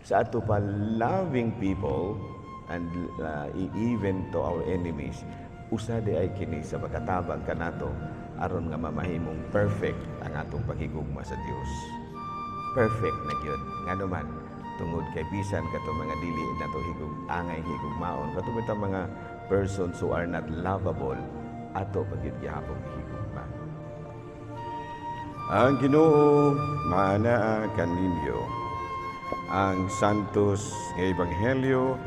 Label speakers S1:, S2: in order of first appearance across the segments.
S1: sa ato pa loving people and even to our enemies, usa di ay kini sa makatabang kanato aron nga mamahimong perfect ang atong paghigugma sa Dios. Perfect na gyud nganuman tungod kay bisan kato mga dili nato angay higugmaon kato bitang mga persons who are not lovable ato pagyud gihapon higugma. Ang Ginoo maanaa kaninyo ang Santos nga Ebanghelyo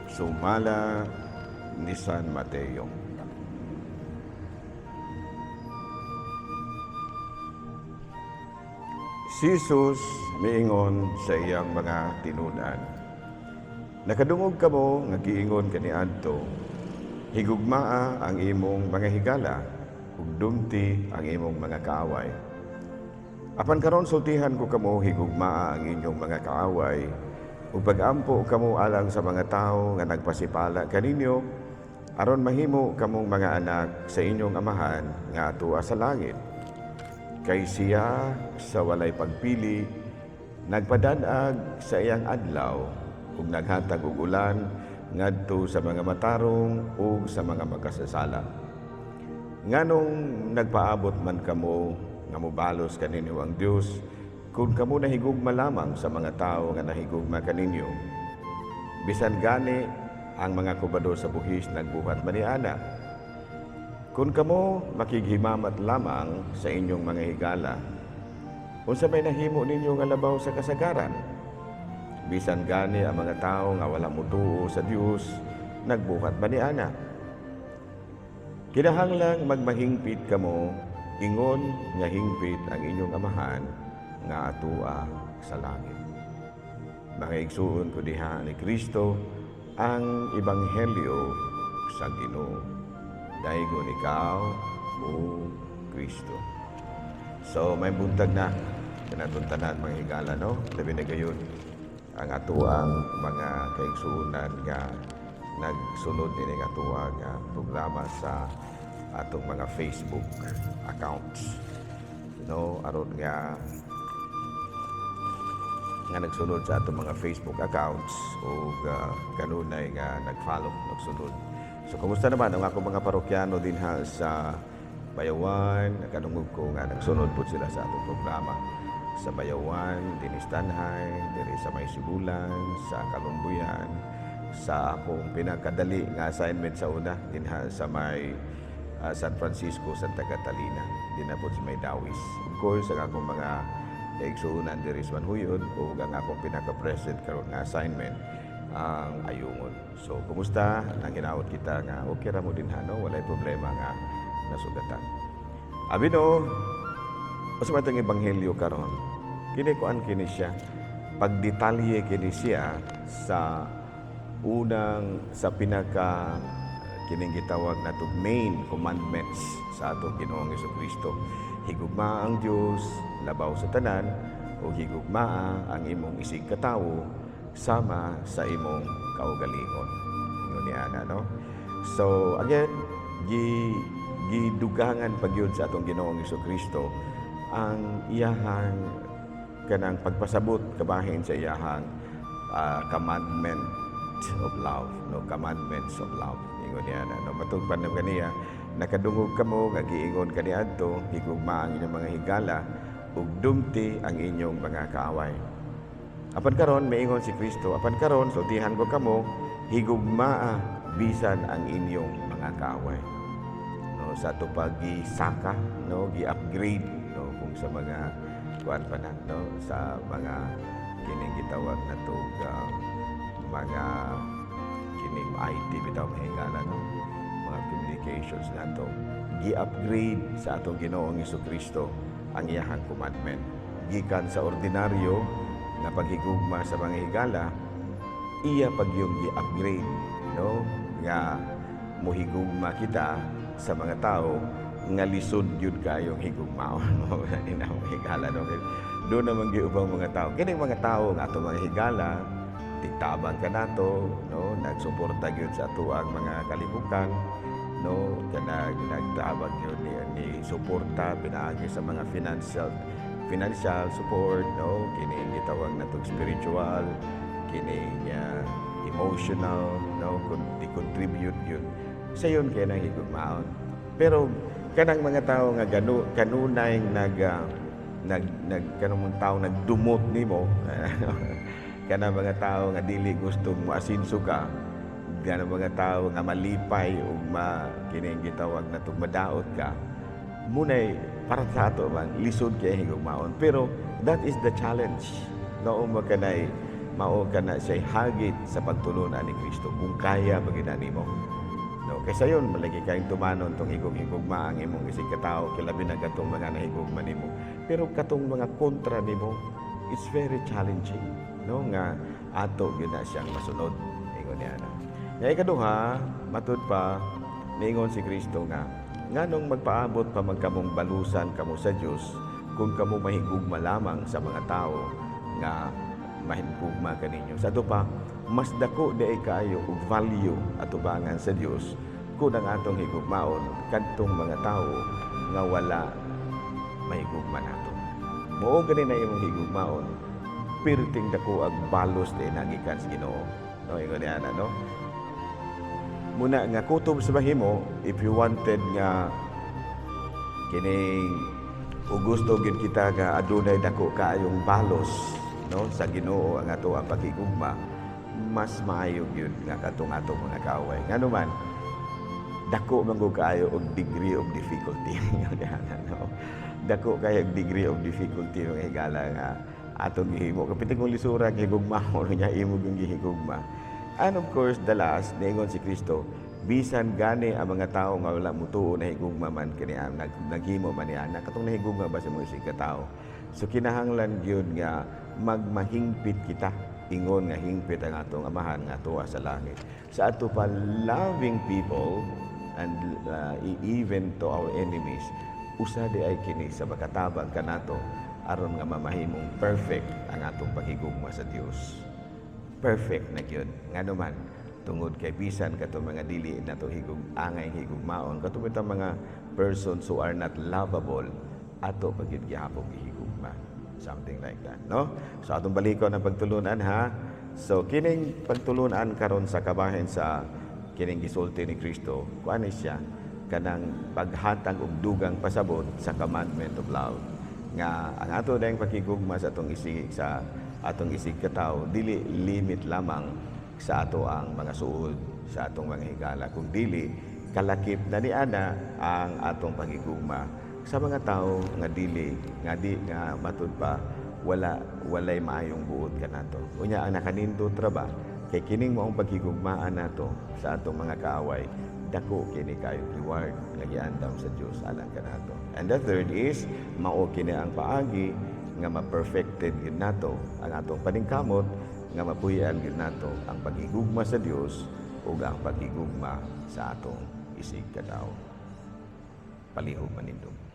S1: sumala ni San Mateo. Si Jesus miingon sa iyang mga tinunan, nakadungog kamo nga giingon kaniadto, higugmaa ang imong mga higala, ug dumti ang imong mga kaaway. Apan karon sultihan ko kamo higugmaa ang inyong mga kaaway, ug pag-ampo kamo alang sa mga tawo nga nagpasipala kaninyo, aron mahimo kamong mga anak sa inyong amahan nga atua sa langit. Kay siya sa walay pagpili, nagpadanag sa iyang adlaw ug naghatag og ulan ngadto sa mga matarong ug sa mga makasasala. Nganong nagpaabot man kamo nga mobalos kaninyo ang Dios kung kamo nahigugma lamang sa mga tawo nga nahigugma kaninyo. Bisan gani ang mga kubador sa buhis nagbuhat maniana. Kung kamo makighimamat lamang sa inyong mga higala, unsa may nahimo ninyo nga labaw sa kasagaran? Bisan gani ang mga tao nga wala mutuo sa Dios nagbuhat maniana. Kinahanglang magmahingpit kamo, ingon nga hingpit ang inyong amahan nga atua sa langit. Mga igsuon ko diha ni Kristo ang Ebanghelyo sa Ginoo. Daigon ikaw, o Kristo. So, may buntag na kinatuntanan mga higala, no? Labi na gayon ang atuang mga kaigsuunan nga nagsunod din ang atuang programa sa atong mga Facebook accounts. No? Aron nga nagsunod sa atong mga Facebook accounts o kanunay nga nag-follow, nagsunod. So, kumusta naman ang akong mga parokyano din ha sa Bayawan? Kanungog ko nga nagsunod po sila sa atong programa sa Bayawan, Dinistanhay, diri sa May Sibulan, sa Kalumbuyan, sa akong pinakadali nga assignment sa una din ha sa May San Francisco, Santa Catalina, din na po sa May Dawis. Of course, ang akong mga kaigsuunan diri sa Manhuyod o ang akong pinaka-present karon nga assignment ang Ayungon. So, kumusta? Nang ginawat kita nga, okay ra mo din hano, walay problema nga nasugatan. Abi no, usa man itong Ebanghelyo karon, kini kuan kini siya, pagdetalye kini siya sa sa pinaka kining gitawag nato main commandments sa atong Ginoong Jesucristo. Higugma ang Dios, labaw sa tanan, o higugma ang imong isig katawo sama sa imong kaugalingon. Ingon ni ana, no? So, again, gidugangan pagyud sa atong Ginoong Jesucristo ang iyahang kanang pagpasabot kabahin sa iyahang commandment of love, no? Commandments of love. Ingon ni ana, no? Matugpan na kaniya, nakadungog kamo nga giingon kaniadto, higugma ang inyong mga higala ug dumti ang inyong mga kaaway. Apan karon miingon si Kristo, apan karon sultihan ko kamo, higugmaa bisan ang inyong mga kaaway. No, sa ato pagisaka, no, gi-upgrade, no, kung sa mga kuan pa na, no, sa mga kining gitawag nato mga kining IT bitaw mahingala, no, mga communications nato. Gi-upgrade sa atong Ginoong Jesucristo ang iyahang commandment. Gikan sa ordinaryo na paghigugma sa mga higala, iya pagyong i-upgrade, no? Nga mohigugma kita sa mga tao nga lisod yun kayong higugmaon mo inang higala, no? Doon naman giubang mga tao. Kining mga tao nga ato mga higala, tigtabang ka nato, no? Nagsuporta gyud sa ato ang mga kalibukan, no? Kanang nagtabang yun ni suporta pinaagi sa mga financial support, no, kini gitawag natong spiritual kining emotional, no, kung i-contribute yun sa yun kaya nang higugmaon. Pero kanang mga tao nga kanunay kanang tao nagdumot nimo kanang mga tao nga dili gusto mo asinso ka, kanang mga tao nga malipay o kining gitawag na madaot ka, munay para sa ato man lisod kay higugmaon. Pero that is the challenge. No, mao ka na siya hagit sa pagtulunan ni Kristo kung kaya maginani mo. No, kaysa yun malagi kayong tumanon tong higugma ang imong isig katao kilabi na katong mga nahigugma nimo. Pero katong mga kontra nimo, it's very challenging, no, nga ato gyud na siyang masunod ingon niya. Nga ikaduha, matud pa niingon si Kristo nga nganong magpaabot pa man kamong balusan kamo sa Dios kung kamo mahigugma lamang sa mga tao nga mahigugma kaninyo. Sa ato pa, mas dako day kaayo og value atubangan sa Dios kun ang atong higugmaon kadtong mga tao nga wala mahigugma nato. Mao gani na imong higugmaon pirting dako ag balos day nagikan sa Ginoo. No, ingon niya no. Muna nga kutob sa bahimo, if you wanted nga kining o gusto gid kita nga adunay dako kaayong balos, no, sa Ginoo ang ato ang paghigugma, mas maayo gyud nga katong atong mga kaaway. Ngano man dako man gud kaayo og degree of difficulty no. Dako kay degree of difficulty nga higala nga atong gihimo kapit kung lisura gihigugma mo nya imo gyud gihigugma. And of course, the last, niingon si Kristo, bisan gani ang mga tao nga wala mutuo na higugma man kaniya, naghimo man niya, katong nahigugma ba sa mga isig katao. So kinahanglan yun nga magmahingpit kita, ingon nga hingpit ang atong amahan nga tuwa sa langit. Sa ato pa loving people and even to our enemies, usa di ay kini sa makatabang kanato aron nga mamahimong perfect ang atong paghigugma sa Dios. Perfect na yun. Nga naman, tungod kay bisan kato mga dili na to angay higugmaon, kato mga persons who are not lovable, ato pagid gihapon gihigugma. Something like that, no? So atong balikon ang pagtulunan ha. So kining pagtulunan karon sa kabahin sa kining gisulti ni Kristo, kuan siya kanang paghatag og dugang pasabot sa commandment of love. Nga ang ato dayang pakigugma sa atong isig katao dili limit lamang sa ato ang mga suod sa atong mga higala, kung dili kalakip na ni ana ang atong pagigugma sa mga tao nga dili nga matud pa walay maayong buot kanato. Unya ang nakanindot ra ba kay kining maong pagigugmaan nato sa atong mga kaaway, dako kini kayo reward nga giandam sa Dios alang kanato. And the third is mao kini ang paagi nga ma-perfected gid nato ang atong paningkamot, nga mapuy-an gid nato ang paghigugma sa Dios ug ang paghigugma sa atong isig katao. Palihog manindog.